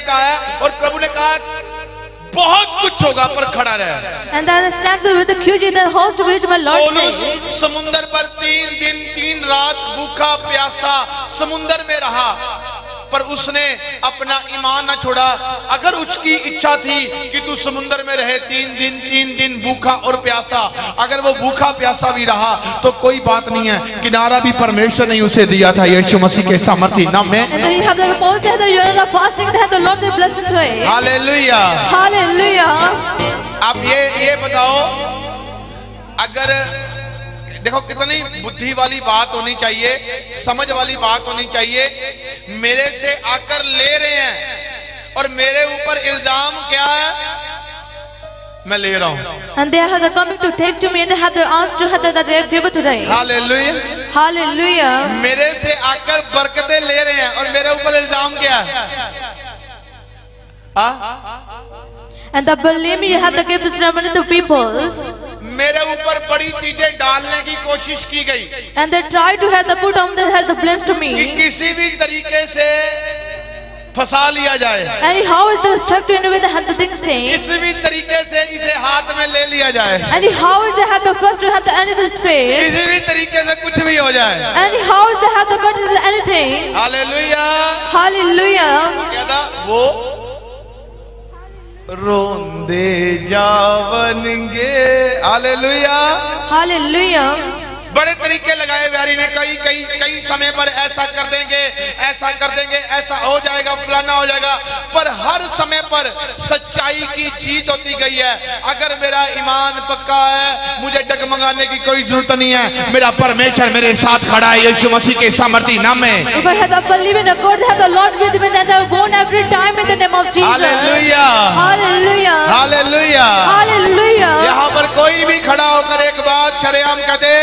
का है, और प्रभु ने कहा बहुत कुछ होगा पर खड़ा रहे। And then stand with the QG, the host which my Lord पौलुस said. समुंदर पर 3 दिन 3 रात भूखा प्यासा समुंदर में रहा, पर उसने अपना ईमान न छोड़ा। अगर उसकी इच्छा थी कि तू समुंदर में रहे 3 दिन भूखा और प्यासा, अगर वो भूखा प्यासा भी रहा तो कोई बात नहीं है, किनारा भी परमेश्वर ने उसे दिया था यीशु मसीह के सामर्थी नाम में। And then you have the Paul said that you are the fasting that the Lord is blessed to it. Hallelujah. Hallelujah. अब ये बताओ, अगर देखो कितनी बुद्धि वाली बात होनी चाहिए, समझ वाली बात होनी चाहिए। मेरे से आकर ले रहे हैं और मेरे ऊपर इल्जाम क्या है, मैं ले रहा हूं। And they are the coming to take to me, and they have the arms to have that they are given today. Hallelujah. Hallelujah. मेरे से आकर बरकतें ले रहे हैं और मेरे ऊपर इल्जाम क्या है? And the believe me, you have to give this remedy to people. मेरे ऊपर बड़ी चीजें डालने की कोशिश की गई And they try to have the put on the have the blames to कि me. किसी भी तरीके से फंसा लिया जाए, And how is the stuck to anyway they have the things saying? किसी भी तरीके से इसे हाथ में ले लिया जाए, And how is they have the first to have the enemy's faith? किसी भी तरीके से कुछ भी हो जाए। And how is they have the cut is anything? Hallelujah. Hallelujah. क्या था वो? रोंदे जावनगे। हालेलुया। Hallelujah. बड़े तरीके लगाए व्यारी ने, कई समय पर ऐसा कर देंगे, ऐसा कर देंगे, ऐसा हो जाएगा, फलाना हो जाएगा, पर हर समय पर सच्चाई की जीत होती गई है। अगर मेरा ईमान पक्का है, मुझे डगमगाने की कोई जरूरत नहीं है, मेरा परमेश्वर मेरे साथ खड़ा है यीशु मसीह के सामर्थी नाम में। If I have the belief in God, have the Lord with me, and I won every time in the name of Jesus. Hallelujah. Hallelujah. Hallelujah. Hallelujah. यहाँ पर कोई भी खड़ा होकर एक बात शरेआम कह दे,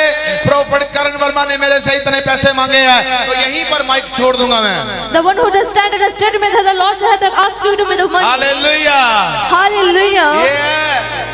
प्रोफेट करण वर्मा ने मेरे से इतने पैसे मांगे हैं, तो यहीं पर माइक छोड़ दूंगा मैं। The one who does stand in a statement that the Lord has asked you to me the money. Hallelujah. Hallelujah. ये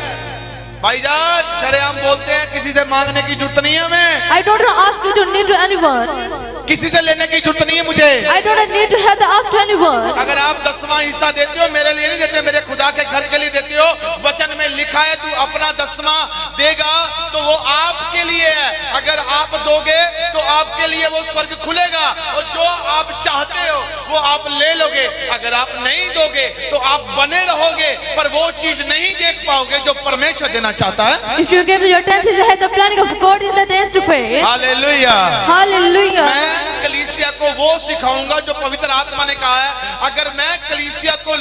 भाईजान शरेआम बोलते हैं, किसी से मांगने की जरूरत नहीं है हमें, I don't ask you to need to anyone. किसी से लेने की जरूरत नहीं है मुझे। I don't need to have the ask to anyone. अगर आप 10वां हिस्सा देते हो, मेरे लिए नहीं देते, मेरे खुदा के घर के लिए देते हो। वचन में लिखा है तू अपना 10वां देगा तो वो आपके लिए है, अगर आप दोगे तो आपके लिए वो स्वर्ग खुलेगा और जो आप चाहते हो वो आप ले लोगे। अगर आप नहीं दोगे तो आप बने रहोगे, पर वो चीज नहीं देख पाओगे जो परमेश्वर देना चाहता है। If you give your tenth, you have the planning of God in the days to faith. Hallelujah. Hallelujah. मैं कलीसिया को वो सिखाऊंगा जो पवित्र आत्मा ने कहा है। अगर मैं कलीसिया को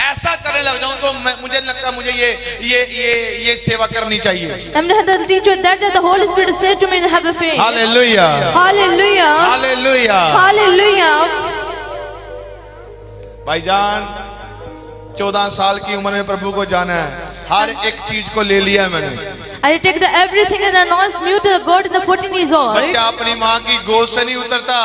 ऐसा करने लग जाऊं तो मुझे लगता है मुझे ये सेवा करनी चाहिए। I'm the teacher that the Holy Spirit said to me to have the faith. Hallelujah. Hallelujah. Hallelujah. Hallelujah. भाईजान 14 साल की उम्र में प्रभु को जाना है, हर एक चीज को ले लिया है मैंने। I take the everything and announce me to God in the 14 years old. बच्चा अपनी माँ की गोद से नहीं उतरता,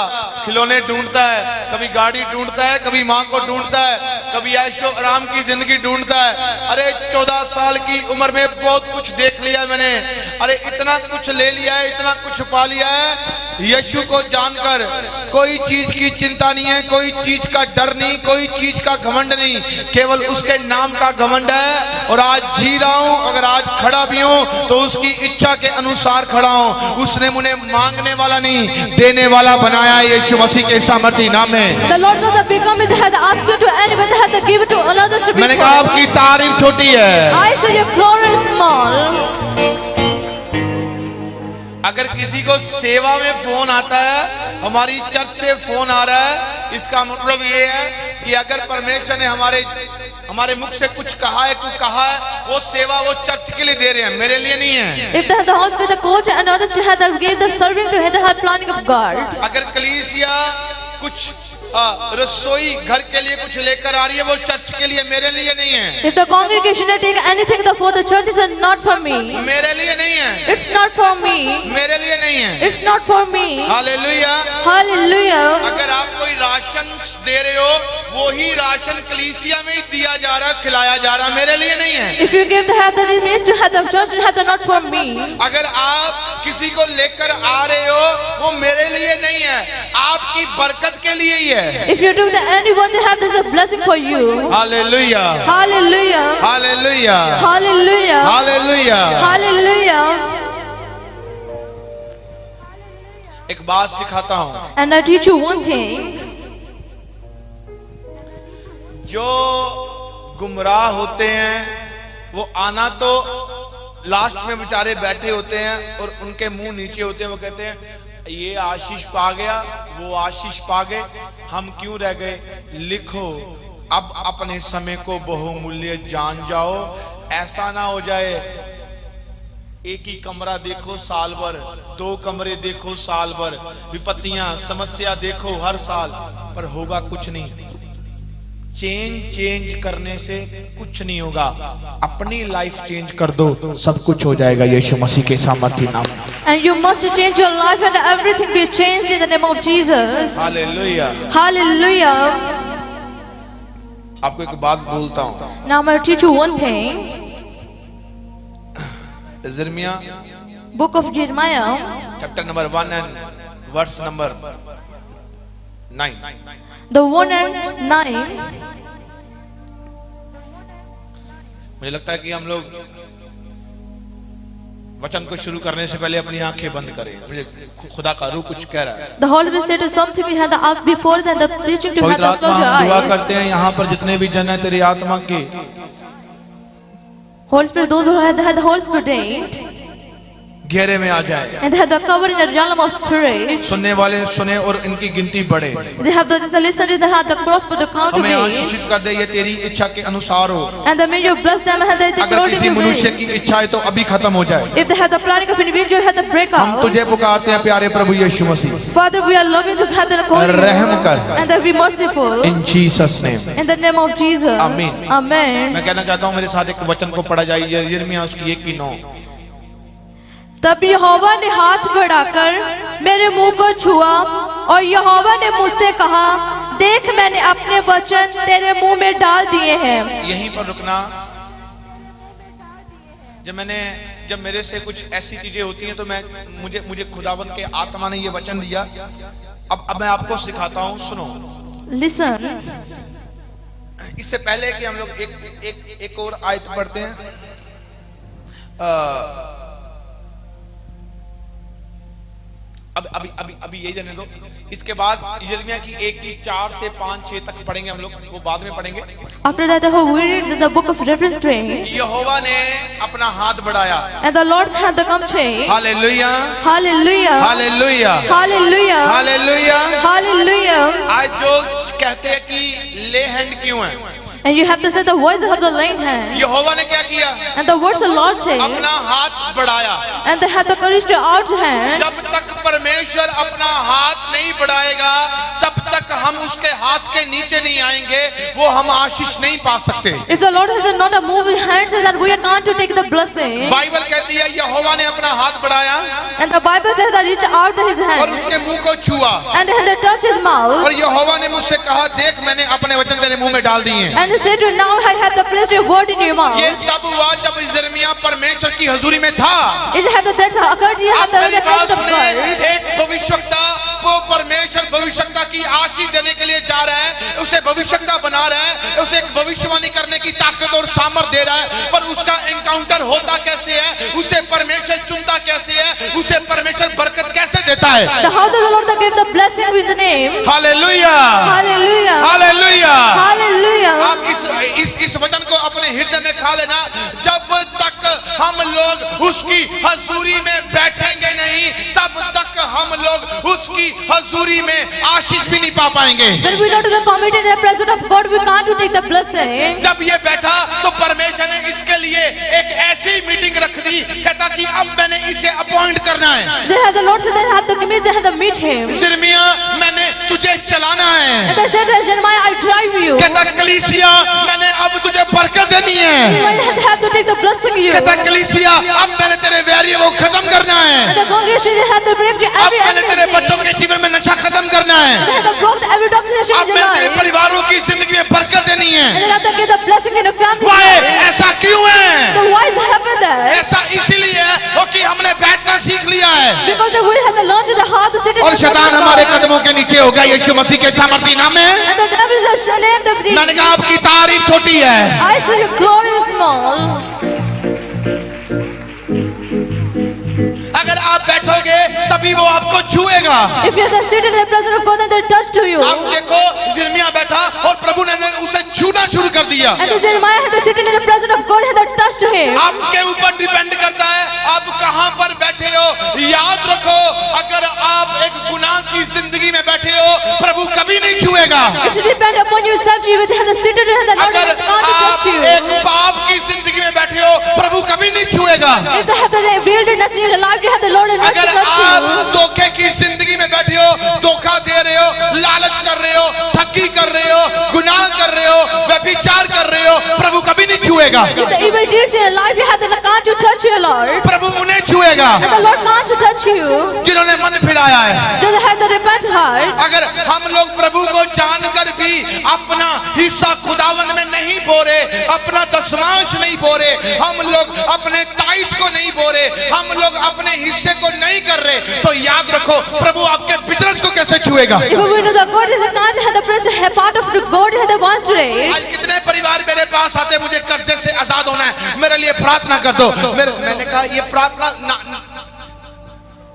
खिलौने ढूंढता है, कभी गाड़ी ढूंढता है, कभी माँ को ढूंढता है, कभी ऐशो आराम की जिंदगी ढूंढता है। अरे 14 साल की उम्र में बहुत कुछ देख लिया मैंने, अरे इतना कुछ ले लिया है, इतना कुछ पा लिया है। यीशु को जानकर कोई चीज की चिंता नहीं है, कोई चीज का डर नहीं, कोई चीज का घमंड नहीं, केवल उसके नाम का घमंड है। और आज जी रहा हूं, अगर आज खड़ा भी हूं तो उसकी इच्छा के अनुसार खड़ा हूं। उसने मुझे मांगने वाला नहीं, देने वाला बनाया है यीशु मसीह के सामर्थी नाम में। The Lord knows the become it had asked you to anyone that had to give it to another. मैंने कहा आपकी तारीफ छोटी है, I say your glory is small. अगर किसी को सेवा में फोन आता है, हमारी चर्च से फोन आ रहा है, इसका मतलब ये है कि अगर परमेश्वर ने हमारे मुख से कुछ कहा है, वो सेवा वो चर्च के लिए दे रहे हैं, मेरे लिए नहीं है। If the hospital, the coach and others to have the give the serving to have the planning of God. अगर कलीसिया कुछ रसोई घर के लिए कुछ लेकर आ रही है, वो चर्च के लिए, मेरे लिए नहीं है। If the congregation take anything for the church is not for me. मेरे लिए नहीं है। It's not for me. मेरे लिए नहीं है। It's not for me. Hallelujah. Hallelujah. अगर आप कोई राशन दे रहे हो वही राशन कलीसिया में ही दिया जा रहा, खिलाया जा रहा, मेरे लिए नहीं है। If you give the help, that is ministry help of church help, that not for me. अगर आप किसी को लेकर आ रहे हो, वो मेरे लिए नहीं है, आपकी बरकत के लिए ही है। If you do the anyone to have, this is a blessing for you. Hallelujah, Hallelujah. Hallelujah, Hallelujah. Hallelujah. Hallelujah. एक बात सिखाता हूं, And I teach you one thing. जो गुमराह होते हैं वो आना तो लास्ट में बेचारे बैठे होते हैं और उनके मुंह नीचे होते हैं, वो कहते हैं ये आशीष पा गया, वो आशीष पा गए, हम क्यों रह गए। लिखो अब अपने समय को बहुमूल्य जान जाओ, ऐसा ना हो जाए एक ही कमरा देखो साल भर, 2 कमरे देखो साल भर, विपत्तियां समस्या देखो हर साल, पर होगा कुछ नहीं। चेंज करने से कुछ नहीं होगा, अपनी लाइफ चेंज कर दो, सब कुछ हो जाएगा यीशु मसीह के सामर्थ्य नाम में। And you must change your life and everything be changed in the name of Jesus. Hallelujah. Hallelujah. आपको एक बात बोलता हूं, Now I'm going to teach you one thing. यिर्मयाह Book of Jeremiah, chapter number 1 and verse number 9। the 1 and 9. मुझे लगता है कि हम लोग वचन को शुरू करने से पहले अपनी आंखें बंद करें। मुझे खुदा का रूह कुछ कह रहा है। The Holy Spirit said something we had asked before than the preaching to have पवित्र to आत्मा, close your हम दुआ eyes. करते हैं यहाँ पर जितने भी जन है तेरी आत्मा के, Holy Spirit, those who had the Holy Spirit घेरे में आ जाए, and they have the cover in the realm of spirit. सुनने वाले सुने और इनकी गिनती बढ़े। They have the listeners, they have the prosper the count of हमें it. आशीषित कर दे, ये तेरी इच्छा के अनुसार हो। And the may you bless them and they अगर according किसी to मनुष्य ways. की इच्छा है तो अभी खत्म हो जाए। If they have the planning of individual, have the हम breakout. तुझे पुकारते हैं प्यारे प्रभु यीशु मसीह, Father, we are loving to have the according रहम कर, and that be merciful. In Jesus name. In the name of Jesus. Amen. Amen. मैं कहना चाहता हूँ मेरे साथ एक वचन को पढ़ा जाए, यिर्मयाह उसकी 1:9। तब यहोवा ने हाथ बढ़ाकर मेरे मुंह को छुआ और यहोवा ने मुझसे कहा, देख मैंने अपने वचन तेरे मुंह में डाल दिए हैं। यहीं पर रुकना। जब मेरे से कुछ ऐसी चीजें होती हैं तो मुझे खुदावन के आत्मा ने ये वचन दिया। अब मैं आपको सिखाता हूँ, सुनो। Listen. इससे पहले कि हम लोग एक और आयत पढ़ते हैं, अभी यही जाने दो। इसके बाद यिर्मयाह की 1:4 से 5-6 तक पढ़ेंगे हम लोग, वो बाद में पढ़ेंगे। After that, we read the book of reference to it. यहोवा ने अपना हाथ बढ़ाया। And the Lord's hand the come change. Hallelujah, Hallelujah. Hallelujah, Hallelujah. Hallelujah. Hallelujah. आज जो कहते हैं कि ले हैंड क्यों है, And you have to say the voice of the lame hand. यहोवा ने क्या किया, And the words of the Lord say. अपना हाथ बढ़ाया। And they have the courage to out hand. जब तक परमेश्वर अपना हाथ नहीं बढ़ाएगा तब तक हम उसके हाथ के नीचे नहीं आएंगे, वो हम आशीष नहीं पा सकते। If the Lord has not a moving hand, so that we are going to take the blessing. Bible कहती है यहोवा ने अपना हाथ बढ़ाया And the Bible says that reach out his और hand उसके मुंह को छुआ and he touched his mouth. और यहोवा ने मुझसे कहा, देख मैंने अपने वचन तेरे मुंह में डाल दिए हैं। And he said, now I have the placed a word in your mouth. ये तब हुआ जब यिर्मयाह परमेश्वर की हजूरी में था। Is it that's occurred? You have अब मेरी the बात presence of सुने, God. एक भविष्यवक्ता वो परमेश्वर भविष्यवक्ता की आशीष देने के लिए जा रहा है, उसे भविष्यवक्ता बना रहा है, उसे एक भविष्यवाणी करने की ताकत और सामर्थ दे रहा है, पर उसका एनकाउंटर होता कैसे है, उसे परमेश्वर चुनता कैसे है, उसे परमेश्वर बरकत कैसे देता है। The how does the Lord give the blessing with the name? Hallelujah, Hallelujah. Hallelujah. Hallelujah. आप इस वचन को अपने हृदय में खा लेना। जब तक हम लोग उसकी हजूरी में बैठेंगे नहीं, तब तक हम लोग उसकी हजूरी में आशीष भी नहीं पा पाएंगे। When we go to the committee in the presence of God, we can't to take the blessing. जब ये बैठा तो परमेश्वर ने इसके लिए एक ऐसी मीटिंग रख दी, कहता कि अब मैंने इसे अपॉइंट करना है। They have the Lord said they have to commit, they have to meet him. यिर्मयाह मैंने तुझे चलाना है। And they said, Jeremiah, I drive you. कहता कलीसिया मैंने अब तुझे बरकत देनी है। They have to take the blessing you. कहता कलीसिया अब मैंने तेरे वैरियों को खत्म करना And है। the congregation had to break into अब every मैंने तेरे enemy. बच्चों के जीवन में नशा खत्म करना है। And then I have broken every toxicity अब in your मैंने तेरे life. परिवारों की जिंदगी में बरकत देनी है। And then I have to give the blessing in the family. वाह, ऐसा क्यों है? So why is it happen that? ऐसा इसीलिए है क्योंकि हमने बैठना सीख लिया है Because we have to learn to the heart to sit in और the presence शैतान of हमारे God. कदमों के नीचे हो गया यीशु मसीह के सामर्थी नाम में। And the devil is ashamed of thee. मैंने कहा आपकी तारीफ छोटी है। I see your glory is small. अगर आप बैठोगे तभी वो आपको छुएगा। If you have to sit in the presence of God, then they'll touch to you. आप देखो यिर्मयाह बैठा और प्रभु ने उसे छूना शुरू कर दिया। And the Jeremiah had to sit in the presence of God, had to touch to him. आपके ऊपर डिपेंड करता है आप कहां पर बैठे हो। याद रखो अगर आप एक गुनाह की जिंदगी में बैठे हो प्रभु कभी नहीं छुएगा। It's depend upon yourself. You will have to sit in the Lord अगर can't touch आप you. एक पाप की जिंदगी में बैठे हो प्रभु कभी नहीं छुएगा। If they have the wilderness in your life, you have the Lord and not to अगर touch आप you. धोखे की जिंदगी में बैठे हो, धोखा दे रहे हो, लालच कर रहे हो, ठगी कर रहे हो, गुनाह कर रहे हो, व्यभिचार कर रहे हो, प्रभु कभी नहीं छुएगा। If the evil deeds in your life, you have the can't to touch your Lord. प्रभु उन्हें छुएगा And the Lord can't to touch you. जिन्होंने मन फिराया है। They have the repent heart. अगर हम लोग प्रभु को जानकर भी अपना हिस्सा खुदावन में नहीं बोरे, अपना दशमांश नहीं बोरे, हम लोग अपने टाइट को नहीं बोरे, हम लोग अपने हिस्से को नहीं कर रहे, तो याद रखो प्रभु आपके बिजनेस को कैसे छुएगा। If we know the God is the can't have the press have part of the God has the wants to raise. आज कितने परिवार मेरे पास आते मुझे कर्जे से आजाद होना है, मेरे लिए प्रार्थना कर दो। मैंने कहा ये प्रार्थना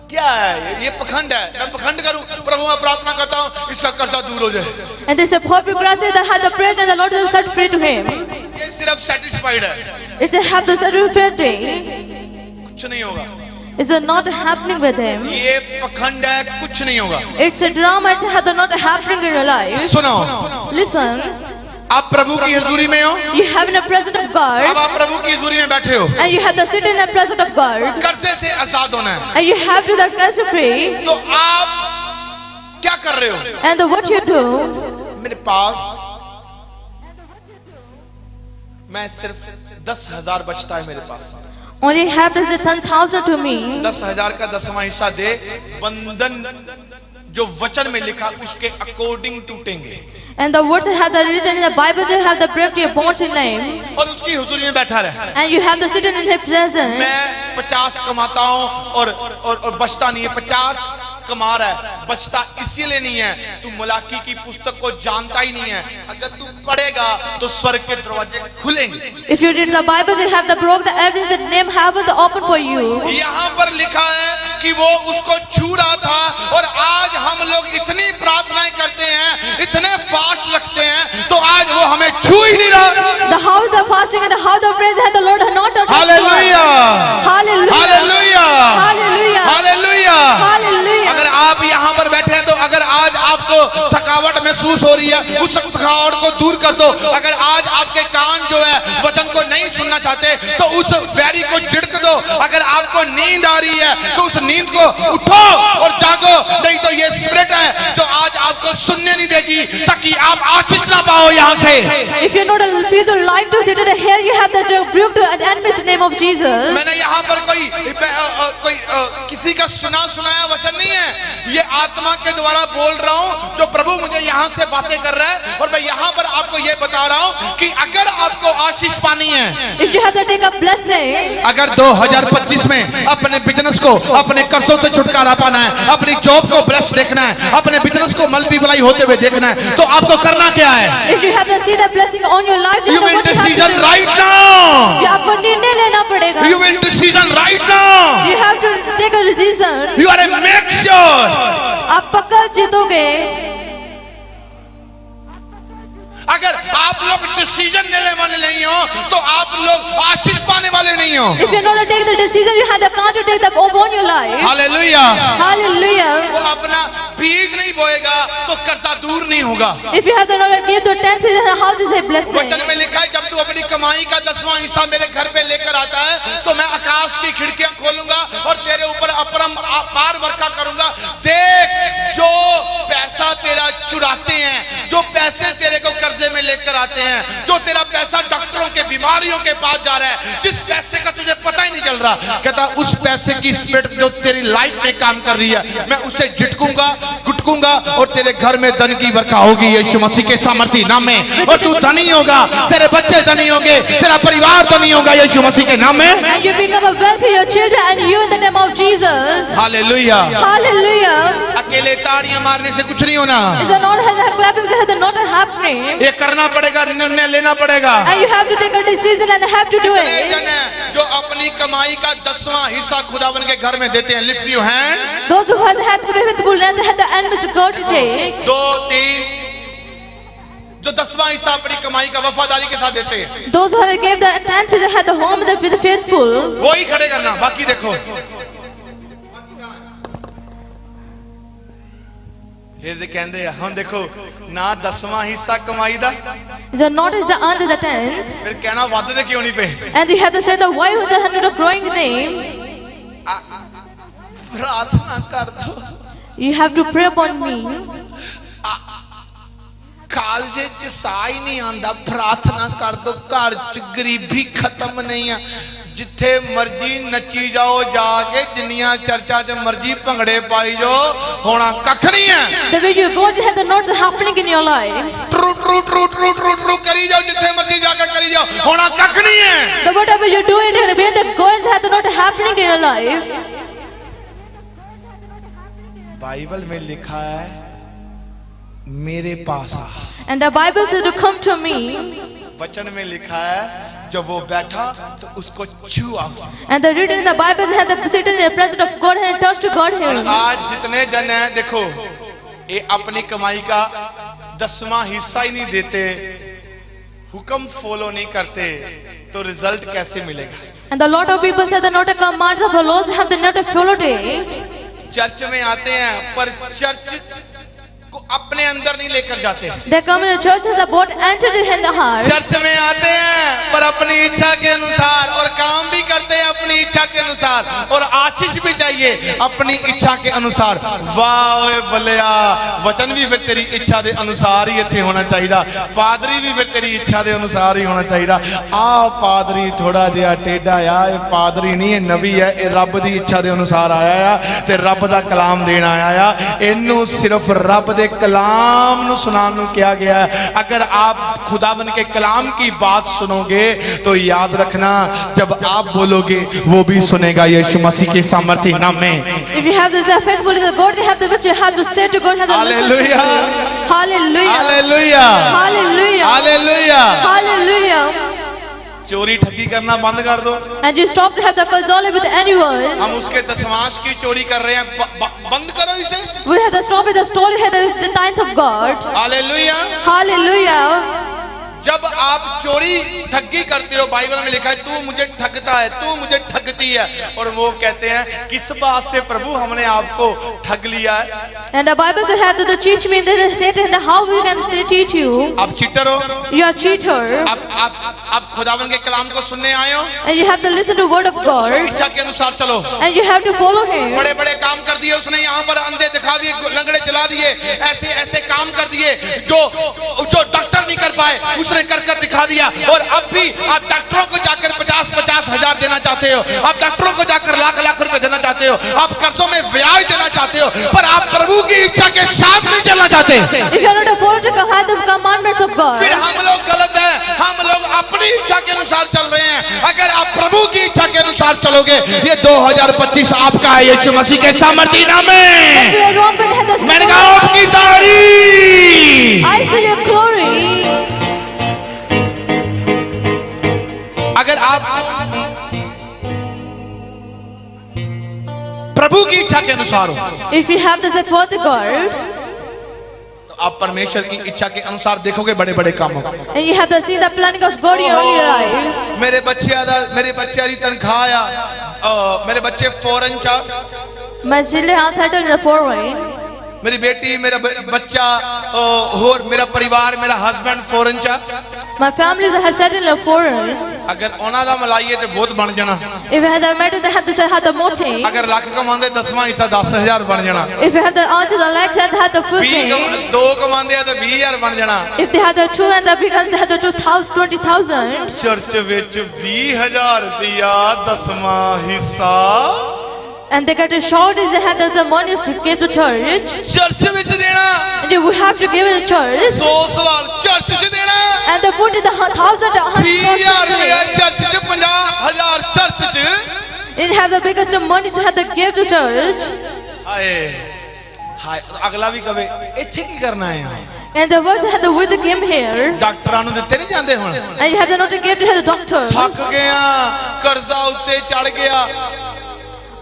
क्या है, ये पखंड है। मैं पखंड करूं प्रभु मैं प्रार्थना करता हूं इसका कर्जा दूर हो जाए। And there's a poor people that have the praise and the Lord will set free to him. ये सिर्फ सेटिस्फाइड है, It's a have the satisfaction. कुछ नहीं होगा। It's not happening with him. ये पखंड है, कुछ नहीं होगा। It's a drama. It's have not happening in your life. सुनो, Listen. आप प्रभु की हजूरी में हो, You have in the presence of अब God, आप प्रभु की हजूरी में बैठे हो, and you have to sit in the presence of God, कर्जे से आजाद होना है, and you have to that curse free. तो आप क्या कर रहे हो? And what you do, मेरे पास मैं सिर्फ 10,000 बचता है मेरे पास। only have this 10,000 to me. 10,000 का 10वां हिस्सा दे, बंधन जो वचन में लिखा उसके according टूटेंगे। And the words that have the written in the Bible just have the break your bones in name. और उसकी हुजूरी में बैठा रहे। And you have to sit in His presence. मैं 50 कमाता हूँ और बचता नहीं है। 50 कमा रहा है, बचता इसीलिए नहीं है तू मलाकी की पुस्तक को जानता ही नहीं है। अगर तू पढ़ेगा तो स्वर्ग के दरवाजे खुलेंगे। If you read the Bible, they have the broke the every the name heaven to open for you. यहाँ पर लिखा है कि वो उसको छू रहा था और आज हम लोग इतनी प्रार्थनाएं करते हैं, इतने फास्ट रखते हैं, तो आज वो हमें छू ही नहीं रहा। The house the fasting and the house of praise had the Lord had not touched. Hallelujah, Hallelujah. Hallelujah, Hallelujah. Hallelujah. Hallelujah. अगर आप यहाँ पर बैठे हैं तो अगर आज आपको थकावट महसूस हो रही है, उस थकावट को दूर कर दो। अगर आज आपके कान जो है वचन को नहीं सुनना चाहते तो उस वैरी को झिड़क दो। अगर आपको नींद आ रही है तो उस नींद को उठो और जागो, नहीं तो ये स्पिरिट है जो आज आपको सुनने नहीं देगी ताकि आप आशीष ना पाओ यहाँ से। If you not feel the light to sit in here, you have the rebuke to enemies in the name of Jesus. मैंने यहाँ पर कोई किसी का सुनाया वचन नहीं है, ये आत्मा के द्वारा बोल रहा हूँ जो प्रभु मुझे यहाँ से बातें कर रहा है। और मैं यहाँ पर आपको ये बता रहा हूँ कि अगर आपको आशीष पानी है, If you have to take a blessing, अगर 2025 में अपने बिजनेस को, अपने कर्जों से छुटकारा पाना है, अपनी जॉब को ब्लेस देखना है, अपने बिजनेस को मल्टीप्लाई होते हुए देखना है, तो आपको करना क्या है? if you have to see the blessing on your life, You then will what you have to decision do? right now. You आपको निर्णय लेना पड़ेगा. You will decision right now. You have to take a decision. You are a make sure. आप पक्का जीतोगे. अगर आप लोग decision लेने वाले नहीं हो तो आप लोग आशीष पाने वाले नहीं हो। If you not to take the decision, you have the can't to take the upon your life. Hallelujah. Hallelujah. वो अपना बीज नहीं बोएगा तो कर्जा दूर नहीं होगा। If you have to not give the 10th season, how to say blessing? वचन में लिखा है जब तू अपनी कमाई का 10वां हिस्सा मेरे घर पे लेकर आता है तो मैं आकाश की खिड़कियां खोलूंगा और तेरे ऊपर अपार वर्षा करूंगा। देख जो पैसा तेरा चुराते हैं, जो पैसे तेरे को कर्जे में लेकर आते हैं, जो तेरा पैसा डॉक्टरों के बीमार बीमारियों के पास जा रहा है, जिस पैसे का तुझे पता ही नहीं चल रहा, कहता उस पैसे की स्पिरिट जो तेरी लाइफ में काम कर रही है, मैं उसे झटकूंगा, गुटकूंगा और तेरे घर में धन की बरखा होगी यीशु मसीह के सामर्थी नाम में। और तू धनी होगा, तेरे बच्चे धनी होंगे, तेरा परिवार धनी होगा यीशु मसीह के नाम में। And you become a wealthy, your children, and you in the name of Jesus. Hallelujah. Hallelujah. अकेले ताड़ियां मारने से कुछ नहीं होना, Is the not clapping is not happening. ये करना पड़ेगा, निर्णय लेना पड़ेगा। And you have to take a decision and have to do कितने it. जन हैं जो अपनी कमाई का 10वां हिस्सा खुदावन के घर में देते हैं? Lift your hand. Those who had the faithful and had the end Mr. God to take. 2 3 जो 10वां हिस्सा अपनी कमाई का वफादारी के साथ देते हैं, Those who had gave the tenth they had the home with the faithful. वो ही खड़े करना, बाकी देखो। फिर दे कहंदे आ हम देखो ना 10वां हिस्सा कमाई दा, The not is the earned is the tenth. फिर कहना वादे क्यों नहीं पे? And you have to say the why with the hundred of growing name. प्रार्थना कर दो, You have to pray upon me. कालजे च साई नहीं आंदा, प्रार्थना कर दो। घर च गरीबी खत्म नहीं है, जिथे मर्जी नची जाओ जाके, जिन्नियां चर्चा च मर्जी भंगड़े पाई जाओ, होना कख नहीं है। The way you go to have the not happening in your life. True true true true true true करी जाओ, जिथे मर्जी जाके करी जाओ, होना कख नहीं है। The whatever you do it in a way that goes have the not happening in your life. Bible में लिखा है मेरे पास आ, And the Bible says to come to me. वचन में लिखा है जब वो बैठा तो उसको छुआ। And the written in the Bible had the sit in the presence of God and touch to God him. आज जितने जन हैं देखो, ये अपनी कमाई का 10वां हिस्सा ही नहीं देते, हुक्म फॉलो नहीं करते, तो रिजल्ट कैसे मिलेगा? And the lot of people say the not a commands of the laws have the not followed it. Church में आते हैं पर चर्च को अपने अंदर नहीं लेकर जाते। They come in the church and the boat entered in the heart. Church में आते हैं पर अपनी इच्छा के अनुसार, और काम भी करते हैं अपनी इच्छा के अनुसार, और आशीष भी चाहिए अपनी इच्छा के अनुसार। वाह ओए बलिया, वचन भी फिर तेरी इच्छा के अनुसार ही इत्थे होना चाहिए, पादरी भी फिर तेरी इच्छा के अनुसार ही होना चाहिए। आ पादरी थोड़ा जिहा टेढ़ा आ, ये पादरी नहीं, ये नबी है, ये रब की इच्छा के अनुसार आया आ ते रब दा कलाम देना आया आ। इनू सिर्फ रब दे कलाम नु सुनाने को किया गया है। अगर आप खुदावन के कलाम की बात सुनोगे तो याद रखना, जब आप बोलोगे वो भी सुनेगा यीशु मसीह के सामर्थी नाम में। If you have this faithful to God, you have the which you have to say to God, have the hallelujah, Hallelujah. Hallelujah, Hallelujah. Hallelujah. Hallelujah. चोरी ठगी करना बंद कर दो। And you stop to have the console with anyone. हम उसके दशमांश की चोरी कर रहे हैं, बंद करो इसे। We have to stop with the story, have the tithe of God. Hallelujah. Hallelujah. जब आप चोरी ठगी करते हो, बाइबल में लिखा है तू मुझे ठगता है, तू मुझे ठगती है, और वो कहते हैं किस बात से प्रभु हमने आपको ठग लिया है? And the Bible says have to teach me that Satan how we can cheat you. आप चीटर हो, You are cheater. आप खुदावन के कलाम को सुनने आए हो, And you have to listen to word of God. इच्छा के अनुसार चलो। And you have to follow him. बड़े बड़े काम कर दिए उसने, यहाँ पर अंधे दिखा दिए, लंगड़े चला दिए, ऐसे ऐसे काम कर दिए जो डॉक्टर नहीं कर पाए, उसने कर कर दिखा दिया। और अब भी आप डॉक्टरों को जाकर 50-50 हजार देना चाहते हो, आप डॉक्टरों को जाकर लाख रुपए देना चाहते हो, आप कर्जों में ब्याज देना चाहते हो, पर आप प्रभु की इच्छा के साथ नहीं चलना चाहते। If you are not follow the commandments of God. फिर हम लोग गलत हैं, हम लोग अपनी इच्छा के अनुसार चल रहे हैं। अगर आप प्रभु की इच्छा के अनुसार चलोगे, ये 2025 आपका है यीशु मसीह के सामर्थी नाम में। You are wrong, but have the मैंने कहा आपकी तारीफ। I see your glory. अगर आप प्रभु की इच्छा के अनुसार हो, If you have this for the God. तो आप परमेश्वर की इच्छा के अनुसार देखोगे बड़े बड़े कामों को। And you have to see the planning of God in your life. मेरे बच्चे दी तनख्वाह आ, मेरे बच्चे फॉरेन चा, My children are settled in the foreign. मेरी बेटी, मेरा बच्चा और मेरा परिवार, मेरा हस्बैंड फॉरेन चा। My family has settled in the foreign. अगर ਉਹਨਾਂ ਦਾ ਮਲਾਈਏ ਤੇ ਬਹੁਤ ਬਣ ਜਾਣਾ If you had the matter, they had the motive. ਅਗਰ ਲੱਖ ਕਮਾਉਂਦੇ 10ਵਾਂ ਹਿੱਸਾ 10000 ਬਣ ਜਾਣਾ If you had the answer, the legs and they had the full 20 thing. ਦੋ ਕਮਾਉਂਦੇ ਆ ਤੇ 20000 ਬਣ ਜਾਣਾ If they had the two and the because they had the 20,000. Church ਵਿੱਚ 20000 ਰੁਪਇਆ 10ਵਾਂ ਹਿੱਸਾ And they got a short is they had the money to give to church. Church ਵਿੱਚ ਦੇਣਾ And you will have to give it to church. 100 ਸਵਾਲ church 'ਚ ਦੇਣਾ And they put it the 1,000 20000 ਰੁਪਇਆ church 'ਚ 50000 church 'ਚ It has the biggest money to have to give to church. ਹਾਏ ਹਾਏ ਅਗਲਾ ਵੀ ਕਵੇ ਇੱਥੇ ਕੀ ਕਰਨਾ ਹੈ And the verse had the with came here. ਡਾਕਟਰਾਂ ਨੂੰ ਦਿੱਤੇ ਨਹੀਂ ਜਾਂਦੇ ਹੁਣ And you have to not to give to the doctor. ਥੱਕ ਗਿਆ ਕਰਜ਼ਾ ਉੱਤੇ ਚੜ ਗਿਆ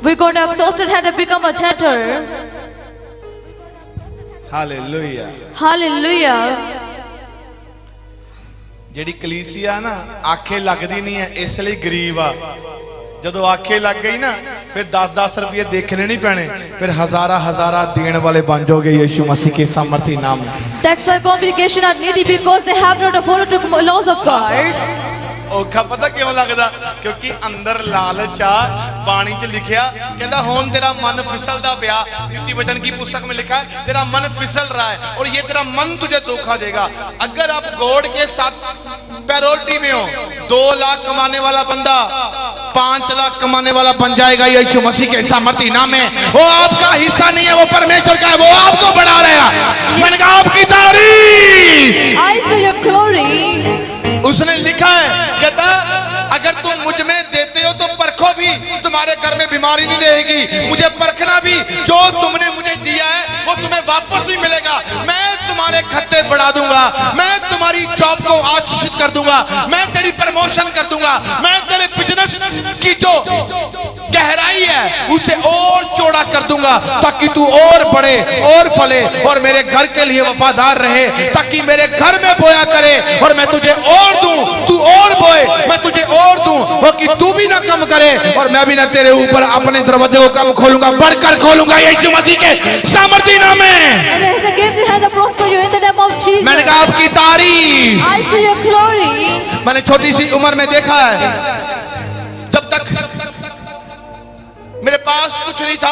We got exhausted, had to become a chanter. Hallelujah Hallelujah. ਜਿਹੜੀ ਕਲੀਸਿਆ ਨਾ ਆਖੇ ਲੱਗਦੀ ਨਹੀਂ ਹੈ ਇਸ ਲਈ ਗਰੀਬ ਆ ਜਦੋਂ ਆਖੇ ਲੱਗ ਗਈ ਨਾ ਫਿਰ 10-10 ਰੁਪਏ ਦੇਖਣੇ ਨਹੀਂ ਪੈਣੇ ਫਿਰ ਹਜ਼ਾਰਾਂ ਦੇਣ ਵਾਲੇ ਬਣ ਜਾਓਗੇ ਯਿਸੂ ਮਸੀਹ ਕੇ ਸਾਮਰਥੀ ਨਾਮ That's why congregation are needy because they have not followed the laws of God. ਔਖਾ ਪਤਾ ਕਿਉਂ ਲੱਗਦਾ ਕਿਉਂਕਿ ਅੰਦਰ ਲਾਲਚ ਆ ਬਾਣੀ 'ਚ ਲਿਖਿਆ ਕਹਿੰਦਾ ਹੁਣ ਤੇਰਾ ਮਨ ਫਿਸਲਦਾ ਪਿਆ नीति वचन की पुस्तक में लिखा है तेरा मन फिसल रहा है और ये तेरा मन तुझे धोखा देगा अगर आप गॉड के साथ पैरोटी में हो 2 लाख कमाने वाला बंदा 5 लाख कमाने वाला बन जाएगा यीशु मसीह के सामर्थी नाम में वो आपका हिस्सा नहीं है वो परमेश्वर का है वो आपको बढ़ा रहेगा मैंने कहा आपकी तारीफ I see your glory. उसने लिखा है कहता अगर तुम मुझ में देते हो तो परखो भी तुम्हारे घर में बीमारी नहीं रहेगी मुझे परखना भी जो तुमने मुझे दिया है वो तुम्हें वापस ही मिलेगा मैं तुम्हारे खत्ते बढ़ा दूंगा मैं तुम्हारी जॉब को आशीषित कर दूंगा मैं तेरी प्रमोशन कर दूंगा मैं तेरे बिजनेस की जो गहराई है उसे और चौड़ा कर दूंगा ताकि तू और बढ़े और फले और मेरे घर के लिए वफादार रहे ताकि मेरे घर में बोया करे और मैं तुझे और दूं तू और बोए मैं तुझे और दूं वो कि तू भी ना कम करे और मैं भी ना तेरे ऊपर अपने दरवाजे को कम खोलूंगा बढ़कर खोलूंगा यीशु मसीह के सामर्थी नाम में And the gift has the prosper you in the name of Jesus. मैंने कहा आपकी तारीफ I see your glory. मैंने छोटी सी उम्र में देखा है जब तक मेरे पास कुछ नहीं था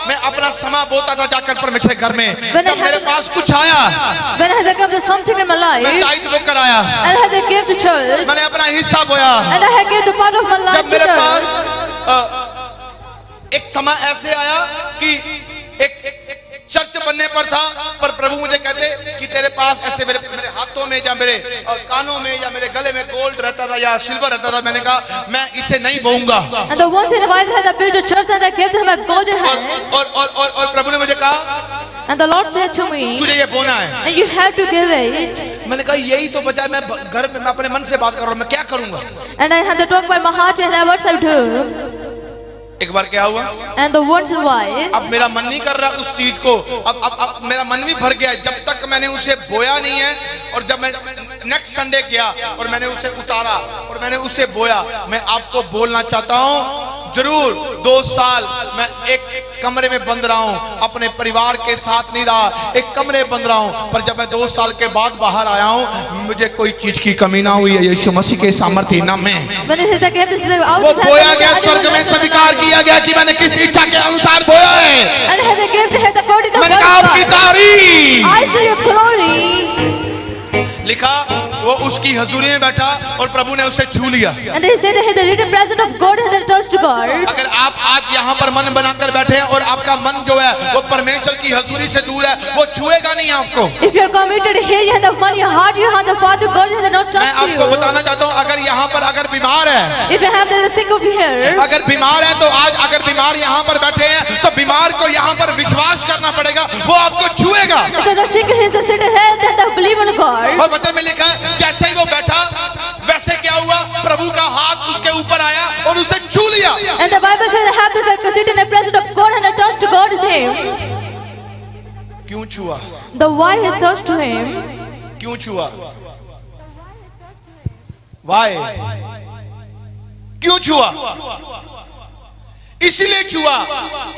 मैं अपना समय बोता था जाकर परमेश्वर घर में जब मेरे पास कुछ आया When I had to come to something in my life, मैं टाइट बुक कराया and I had to give to church, मैंने अपना हिस्सा बोया and I had to give the part of my life जब to मेरे church. पास एक समय ऐसे आया कि एक चर्च बनने पर था पर प्रभु मुझे कहते कि तेरे पास ऐसे मेरे हाथों में या मेरे कानों में या मेरे गले में गोल्ड रहता था या सिल्वर रहता था मैंने कहा मैं इसे नहीं बोऊंगा And the once in a while I had to build a church and I gave them a golden hand. और प्रभु ने मुझे कहा And the Lord said to me, तुझे ये बोना है and you have to give it. मैंने कहा यही तो बचा मैं घर में मैं अपने मन से बात कर रहा हूँ मैं क्या करूंगा And I had to talk by my heart and what I do. एक बार क्या हुआ And the once in a while, अब मेरा मन नहीं कर रहा उस चीज को अब मेरा मन भी भर गया जब तक मैंने उसे बोया नहीं है और जब मैं नेक्स्ट संडे गया और मैंने उसे उतारा और मैंने उसे बोया मैं आपको बोलना चाहता हूं जरूर 2 साल मैं एक कमरे में बंद रहा हूं अपने परिवार के साथ नहीं रहा एक कमरे में बंद रहा हूं पर जब मैं 2 साल के बाद बाहर आया हूं मुझे कोई चीज की कमी ना हुई है यीशु मसीह के सामर्थी नाम में when it is the gift, this is the out. वो बोया गया स्वर्ग में स्वीकार किया गया कि मैंने किस इच्छा के अनुसार बोया है And had the gift, had the God is the मैंने कहा आपकी तारीफ I see your glory. लिखा वो उसकी हजूरी में बैठा और प्रभु ने उसे छू लिया And he said, "Hey, the written presence of God has touched God." अगर आप आज यहाँ पर मन बनाकर बैठे हैं और आपका मन जो है वो परमेश्वर की हजूरी से दूर है वो छुएगा नहीं आपको If you are committed here, you have the money, your heart, you have the Father, God has not मैं touched आपको you. बताना चाहता हूँ अगर यहाँ पर अगर बीमार है If you have the sick of here, अगर बीमार है तो आज अगर बीमार यहाँ पर बैठे हैं तो बीमार को यहाँ पर विश्वास करना पड़ेगा वो आपको छुएगा because the sick is the sick head that the believe in God. और वचन में लिखा है जैसे ही वो बैठा वैसे क्या हुआ प्रभु का हाथ उसके ऊपर आया और उसे छू लिया And the Bible says, "I have to sit in the presence of God and touched God is Him." क्यों छुआ The why is touched to Him? क्यों छुआ वाई क्यों छुआ इसलिए छुआ।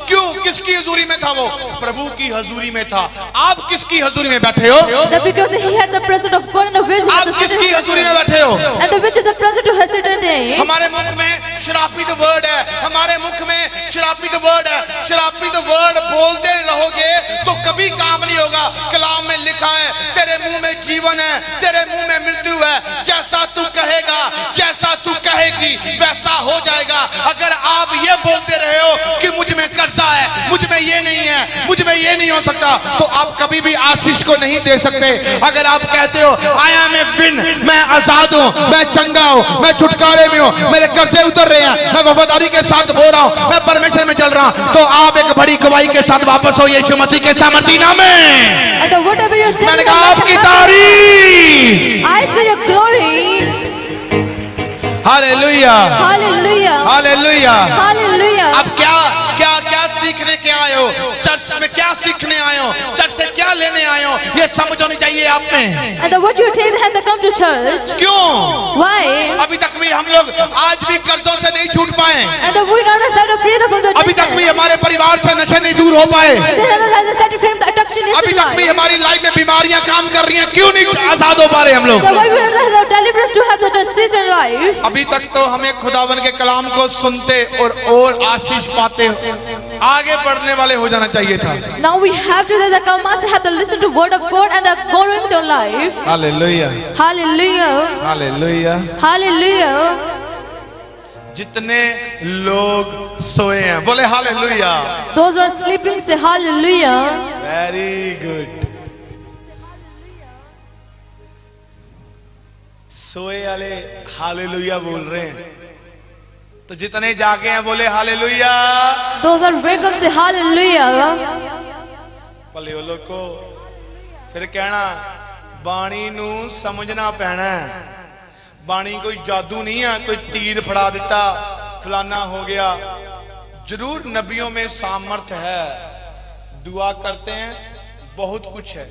क्यों? किसकी हजूरी में था वो? प्रभु की हजूरी में था। आप किसकी हजूरी में बैठे हो? That because he had the presence of God and the vision of आप the किसकी city, हजूरी में बैठे हो? and the which is the presence of hesitant day. हमारे मुख में श्रापित वर्ड है, हमारे मुख में श्रापित वर्ड है। श्रापित वर्ड बोलते रहोगे तो कभी काम नहीं होगा। कलाम में लिखा है तेरे मुंह में जीवन है, तेरे मुंह में मृत्यु है। जैसा तू कहेगा, जैसा तू कहेगी वैसा हो जाएगा। अगर आप ये बोलते रहे हो कि मुझ में कर्जा है, मुझ में ये नहीं है, मुझ में ये नहीं हो सकता, तो आप कभी भी आशीष को नहीं दे सकते। अगर आप कहते हो आई एम ए विन, मैं आजाद हूं, मैं चंगा हूं, मैं छुटकारे में हूं, मेरे कर्जे उतर रहे हैं, मैं वफादारी के साथ हो रहा हूं, मैं परमेश्वर में चल रहा हूं, तो आप एक बड़ी गवाही के साथ वापस हो यीशु मसीह के सामर्थी नाम में। And whatever you say, मैंने कहा आपकी तारीफ। I say your glory. Hallelujah, Hallelujah. Hallelujah. Hallelujah. अब क्या क्या क्या सीखने के आए हो? चर्च में क्या सीखने आए हो? चर्च से क्या लेने आए हो? ये समझ होनी चाहिए आप में। And what you take have to come to church. क्यों? Why? अभी तक भी हम लोग आज भी कर्जों से नहीं छूट पाए। And we not set free from the अभी तक भी हमारे परिवार से नशे नहीं दूर हो पाए। set free from the addiction. अभी तक भी हमारी लाइफ में बीमारियां काम कर रही हैं। क्यों नहीं आजाद हो पा रहे हम लोग? The way we have deliverance to have the decision life. अभी तक तो हमें खुदावन के कलाम को सुनते और आशीष पाते आगे बढ़ने वाले हो जाना चाहिए था। Now we have to have to listen to word of God and go into life. Hallelujah, Hallelujah. Hallelujah. Hallelujah. जितने लोग सोए हैं बोले hallelujah. Those who are sleeping say hallelujah. Very good. सोए वाले हालेलुया बोल रहे हैं, तो जितने जागे हैं बोले hallelujah. Those are wake up say hallelujah. भले वो लोग को फिर कहना बाणी नू समझना पैना है। बाणी कोई जादू नहीं है, कोई तीर फड़ा देता फलाना हो गया। जरूर नबियों में सामर्थ है, दुआ करते हैं, बहुत कुछ है,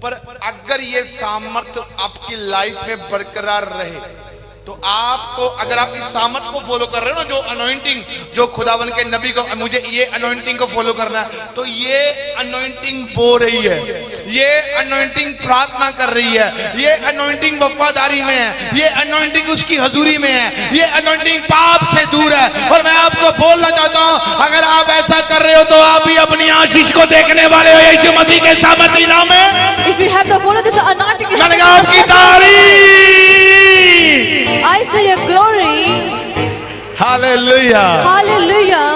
पर अगर ये सामर्थ आपकी लाइफ में बरकरार रहे तो आपको, अगर आप इस सामर्थ को फॉलो कर रहे हो ना, जो अनॉइंटिंग, जो खुदावन के नबी को, मुझे ये अनॉइंटिंग को फॉलो करना है, तो ये अनॉइंटिंग बो रही है, ये अनॉइंटिंग प्रार्थना कर रही है, ये अनॉइंटिंग वफादारी में है, ये अनॉइंटिंग उसकी हजूरी में है, ये अनॉइंटिंग पाप से दूर है। और मैं आपको बोलना चाहता हूं, अगर आप ऐसा कर रहे हो तो आप भी अपनी आशीष को देखने वाले हो यीशु मसीह के सामर्थी नाम में। If you have to follow this anointing, मैंने कहा आपकी तारीफ। I say your glory. Hallelujah, Hallelujah.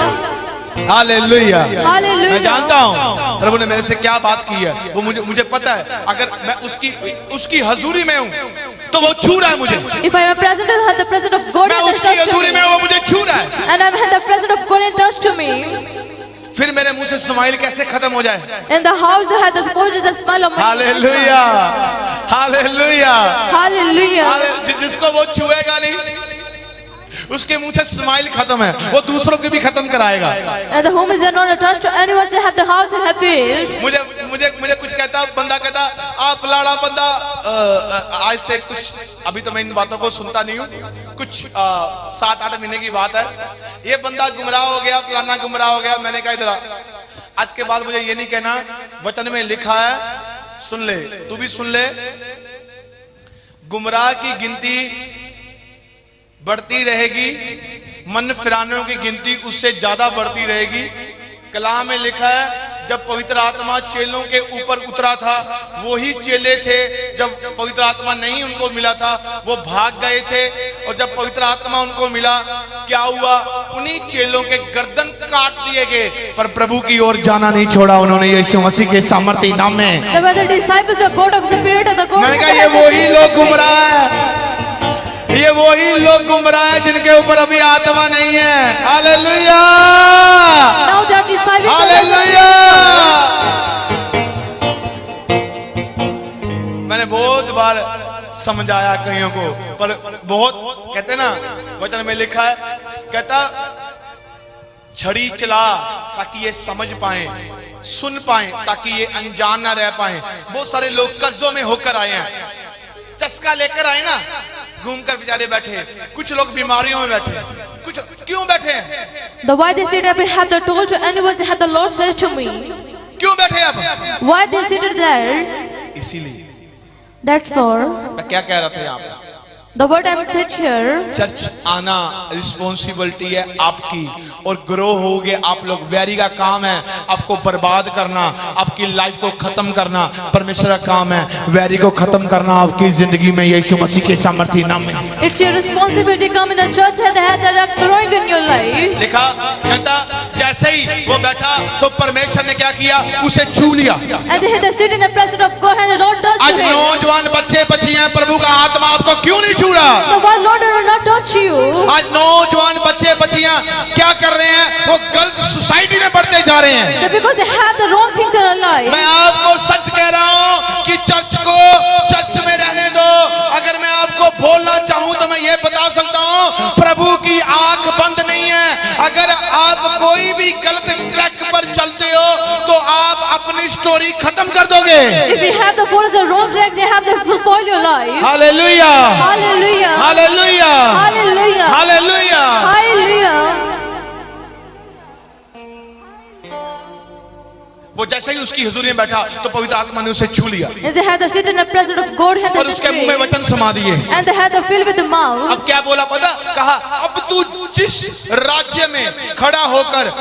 Hallelujah. Hallelujah. मैं जानता हूँ प्रभु ने मेरे से क्या बात की है, वो मुझे पता है। अगर मैं उसकी हजूरी में हूँ तो वो छू रहा है मुझे। If I am present and have the presence of God मैं and उसकी touch to हजूरी me, में हूँ, वो मुझे छू रहा है। and I have the presence of God and touch to me, फिर मेरे मुंह से स्माइल कैसे खत्म हो जाए? in the house that had the support the smile of my hallelujah, hallelujah. Hallelujah. जिसको वो छुएगा नहीं उसके मुंह से स्माइल खत्म है, वो दूसरों की भी खत्म कराएगा। And the home is not attached to anyone to have the house and have field. मुझे कुछ कहता, बंदा कहता आप लाड़ा बंदा, आज से कुछ, अभी तो मैं इन बातों को सुनता नहीं हूँ, कुछ 7-8 महीने की बात है। ये बंदा गुमराह हो गया, फलाना गुमराह हो गया। मैंने कहा इधर आज के बाद मुझे ये नहीं कहना, वचन में लिखा है, सुन ले, तू भी सुन ले, गुमराह की गिनती बढ़ती रहेगी, मन फिरानों की गिनती उससे ज्यादा बढ़ती रहेगी। कलाम में लिखा है जब पवित्र आत्मा चेलों के ऊपर उतरा था, वही चेले थे जब पवित्र आत्मा नहीं उनको मिला था वो भाग गए थे, और जब पवित्र आत्मा उनको मिला क्या हुआ? उन्हीं चेलों के गर्दन काट दिए गए, पर प्रभु की ओर जाना नहीं छोड़ा उन्होंने यीशु मसीह के सामर्थी नाम में। The disciples are God of spirit and the God. मैंने कहा ये वही लोग गुमराह है, ये वही लोग गुमराह है जिनके ऊपर अभी आत्मा नहीं है। Hallelujah, Now they are disciples. Hallelujah. मैंने बहुत बार समझाया कईयों को, पर बहुत कहते ना, वचन में लिखा है, कहता छड़ी चला ताकि ये समझ पाए, सुन पाए, ताकि ये अनजान ना रह पाए। बहुत सारे लोग कर्जों में होकर आए हैं, चस्का लेकर आए ना, घूमकर बेचारे बैठे, कुछ लोग बीमारियों में बैठे, कुछ क्यों बैठे हैं? The why they seated up had the told to anyone had the Lord said to me. क्यों बैठे अब? Why they seated there? इसीलिए That's for मैं क्या कह रहा था यहाँ पे, the word I'm set here. Church आना रिस्पॉन्सिबिलिटी है आपकी, और ग्रो होगे आप लोग। वैरी का काम है आपको बर्बाद करना, आपकी लाइफ को खत्म करना। परमेश्वर का काम है वैरी को खत्म करना आपकी जिंदगी में, यीशु मसीह के सामर्थी नाम में। It's your responsibility to come in a church and that are growing in your life. लिखा कहता जैसे ही वो बैठा तो परमेश्वर ने क्या किया, उसे छू लिया। And they had the seat in the presence of God and the Lord touched आज him. नौजवान बच्चे बच्चियां, प्रभु का आत्मा आपको क्यों नहीं छू रहा? The one Lord will not touch you. आज नौजवान बच्चे बच्चियां क्या कर रहे हैं, वो गलत सोसाइटी में बढ़ते जा रहे हैं। Because they have the wrong things in their life. मैं आपको सच कह रहा हूं कि चर्च को चर्च में रहने दो। अगर मैं आपको बोलना चाहूं तो मैं ये बता सकता हूं, प्रभु की आंख बंद नहीं है। अगर आप कोई भी गलत ट्रैक पर चलते हो तो आप अपनी स्टोरी खत्म कर दोगे। If you have the followers the wrong track, they have to spoil your life. Hallelujah, Hallelujah. Hallelujah, Hallelujah. Hallelujah. Hallelujah. वो जैसे ही उसकी हुजूरी में बैठा तो पवित्र आत्मा ने उसे छू लिया As they had the seat in the presence of God and और उसके मुंह में वचन समा दिए। and they had the fill with the mouth. अब क्या बोला पता? कहा अब तू जिस राज्य में खड़ा होकर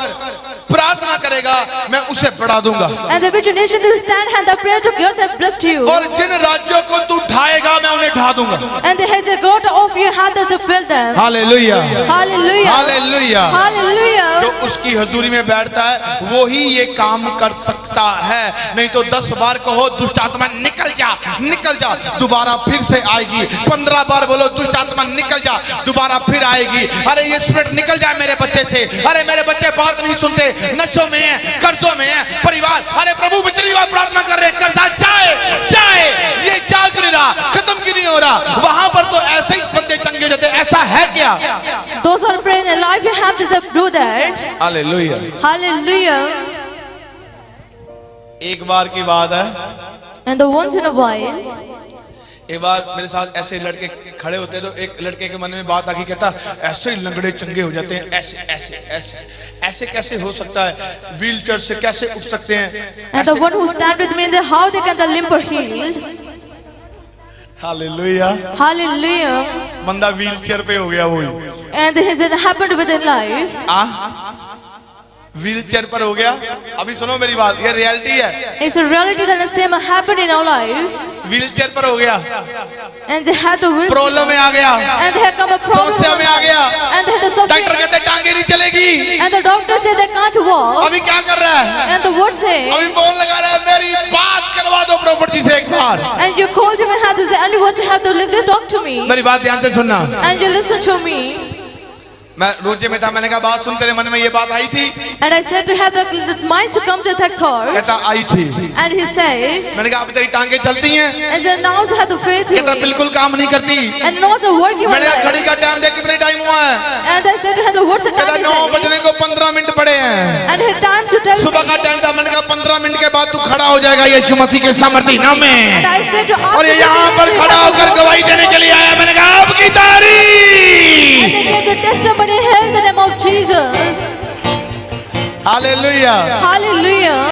प्रार्थना करेगा मैं उसे बढ़ा दूंगा, And the which nation will stand and the prayer to yours have blessed you. और जिन राज्यों को तू ढाएगा मैं उन्हें ढा दूंगा। And the heads of God of your hand to fill them. Hallelujah, Hallelujah. Hallelujah. Hallelujah. जो उसकी हजूरी में बैठता है वो ही ये काम कर सकता है, नहीं तो 10 बार कहो दुष्ट आत्मा निकल जा, निकल जा, दोबारा फिर से आएगी। 15 बार बोलो दुष्ट आत्मा निकल जा, दोबारा फिर आएगी। अरे ये स्पिरिट निकल जाए मेरे बच्चे से, अरे मेरे बच्चे बात नहीं सुनते, नशों में है, कर्जों में है, परिवार। अरे प्रभु इतनी बार प्रार्थना कर रहे, कर्जा जाए जाए, ये जाग नहीं रहा, खत्म क्यों नहीं हो रहा? वहां पर तो ऐसे ही बंदे चंगे हो जाते, ऐसा है क्या? Those who are praying in life, you have to do that. Hallelujah. Hallelujah. एक बार की बात है, And the once in a while, एक बार मेरे साथ ऐसे लड़के खड़े होते तो एक लड़के के मन में बात आ गई, कहता ऐसे ही लंगड़े चंगे हो जाते हैं, ऐसे ऐसे ऐसे ऐसे कैसे हो सकता है, व्हील चेयर से कैसे उठ सकते हैं? and the one who stand with me in the how they get the limp or healed. Hallelujah. Hallelujah. बंदा व्हील चेयर पे हो गया, वही And this has happened within life. Wheel chair पर हो गया। अभी सुनो मेरी बात, ये रियलिटी है। It's a reality that the same happened in our life. Wheel chair पर हो गया, And they had the wisdom. Problem में आ गया, And they had come a problem. समस्या में आ गया, And they had the suffering. Doctor कहते टांगे नहीं चलेगी। And the doctor said they can't walk. अभी क्या कर रहा है? And the word said. अभी फोन लगा रहा है, मेरी बात करवा दो प्रॉफिट जी से एक बार। And you called him and had to say, and what you have to live, talk to me. मेरी बात ध्यान से सुनना। And you listen to me. मैं रोजे में था, मैंने कहा बात सुन, तेरे मन में ये बात आई थी? And I said to have the mind to come to that thought. कहता आई थी। And he said. मैंने कहा अब तेरी टांगे चलती हैं? And then now I have the faith to कहता me. बिल्कुल काम नहीं करती। And now the work you मैंने कहा have. घड़ी का टाइम देख कितने टाइम हुआ है? And I said to have the words of कहता time. 9 बजने को 15 मिनट पड़े हैं। And had time to tell सुबह का टाइम था, मैंने कहा 15 मिनट के बाद तू खड़ा हो जाएगा यीशु मसीह के सामर्थी नाम में। And I said to ask और ये यहाँ पर खड़ा होकर गवाही देने के लिए आया। मैंने कहा आपकी तारीफ। And they gave the testimony, held the name of Jesus. Hallelujah. Hallelujah.